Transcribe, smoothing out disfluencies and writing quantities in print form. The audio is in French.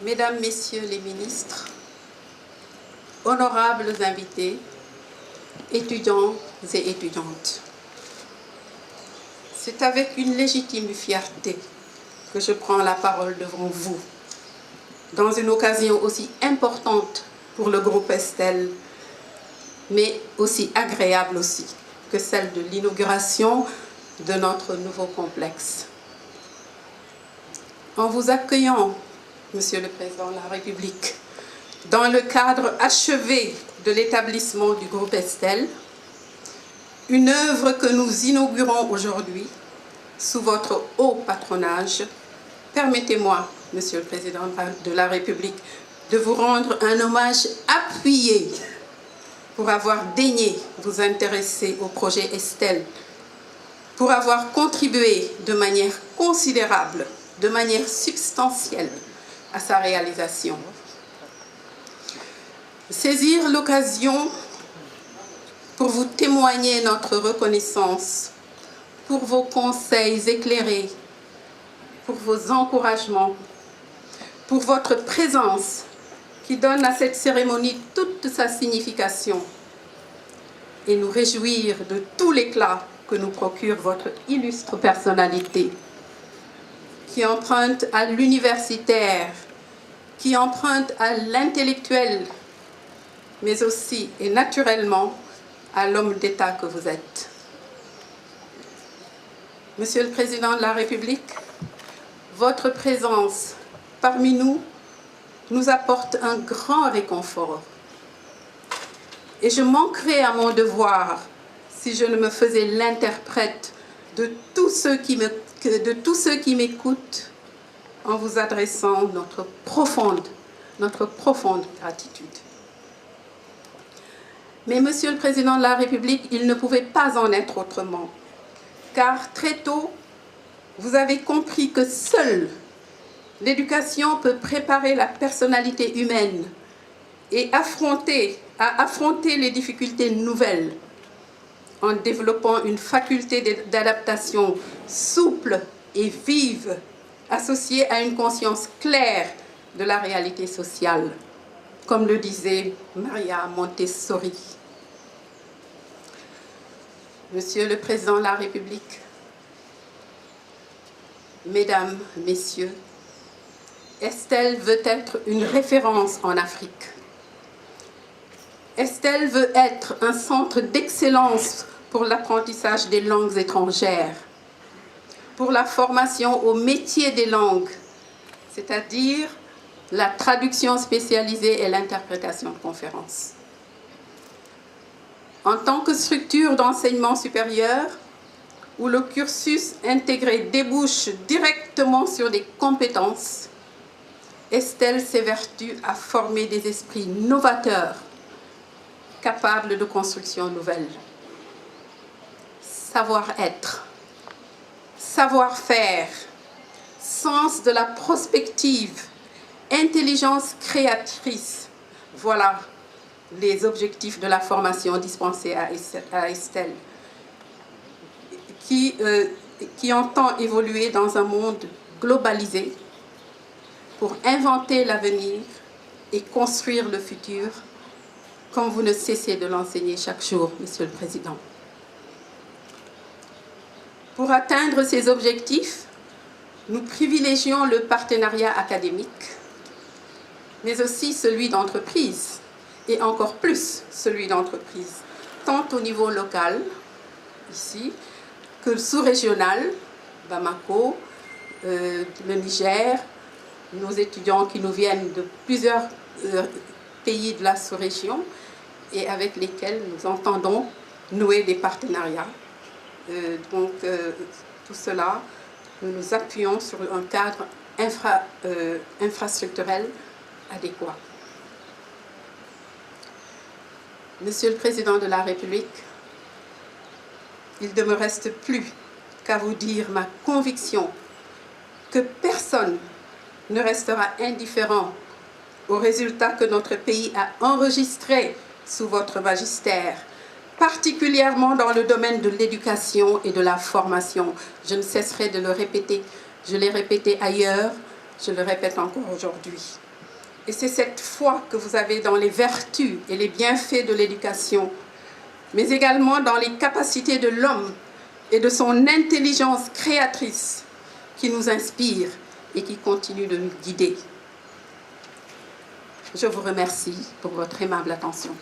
Mesdames, Messieurs les ministres, honorables invités, étudiants et étudiantes, c'est avec une légitime fierté que je prends la parole devant vous, dans une occasion aussi importante pour le groupe Estelle, mais aussi agréable aussi que celle de l'inauguration de notre nouveau complexe. En vous accueillant, Monsieur le Président de la République, dans le cadre achevé de l'établissement du groupe Estelle, une œuvre que nous inaugurons aujourd'hui sous votre haut patronage, permettez-moi, Monsieur le Président de la République, de vous rendre un hommage appuyé pour avoir daigné vous intéresser au projet Estelle, pour avoir contribué de manière considérable, de manière substantielle à sa réalisation. Saisir l'occasion pour vous témoigner notre reconnaissance, pour vos conseils éclairés, pour vos encouragements, pour votre présence qui donne à cette cérémonie toute sa signification et nous réjouir de tout l'éclat que nous procure votre illustre personnalité qui emprunte à l'universitaire, qui emprunte à l'intellectuel, mais aussi et naturellement à l'homme d'État que vous êtes. Monsieur le Président de la République, votre présence parmi nous nous apporte un grand réconfort. Et je manquerais à mon devoir si je ne me faisais l'interprète de tous ceux qui m'écoutent en vous adressant notre profonde gratitude. Mais Monsieur le Président de la République, il ne pouvait pas en être autrement, car très tôt, vous avez compris que seule l'éducation peut préparer la personnalité humaine et affronter les difficultés nouvelles en développant une faculté d'adaptation souple et vive, associée à une conscience claire de la réalité sociale, comme le disait Maria Montessori. Monsieur le Président de la République, Mesdames, Messieurs, Estelle veut être une référence en Afrique. Estelle veut être un centre d'excellence pour l'apprentissage des langues étrangères, pour la formation au métier des langues, c'est-à-dire la traduction spécialisée et l'interprétation de conférences. En tant que structure d'enseignement supérieur, où le cursus intégré débouche directement sur des compétences, Estelle s'évertue à former des esprits novateurs, capables de construction nouvelle. Savoir-être, savoir-faire, sens de la prospective, intelligence créatrice, voilà les objectifs de la formation dispensée à Estelle, qui entend évoluer dans un monde globalisé pour inventer l'avenir et construire le futur, comme vous ne cessez de l'enseigner chaque jour, Monsieur le Président. Pour atteindre ces objectifs, nous privilégions le partenariat académique, mais aussi celui d'entreprise, et encore plus celui d'entreprise, tant au niveau local, ici, que sous-régional, Bamako, le Niger, nos étudiants qui nous viennent de plusieurs pays de la sous-région et avec lesquels nous entendons nouer des partenariats. Tout cela, nous nous appuyons sur un cadre infrastructurel adéquat. Monsieur le Président de la République, il ne me reste plus qu'à vous dire ma conviction que personne ne restera indifférent aux résultats que notre pays a enregistrés sous votre magistère, particulièrement dans le domaine de l'éducation et de la formation. Je ne cesserai de le répéter. Je l'ai répété ailleurs, je le répète encore aujourd'hui. Et c'est cette foi que vous avez dans les vertus et les bienfaits de l'éducation, mais également dans les capacités de l'homme et de son intelligence créatrice qui nous inspire et qui continue de nous guider. Je vous remercie pour votre aimable attention.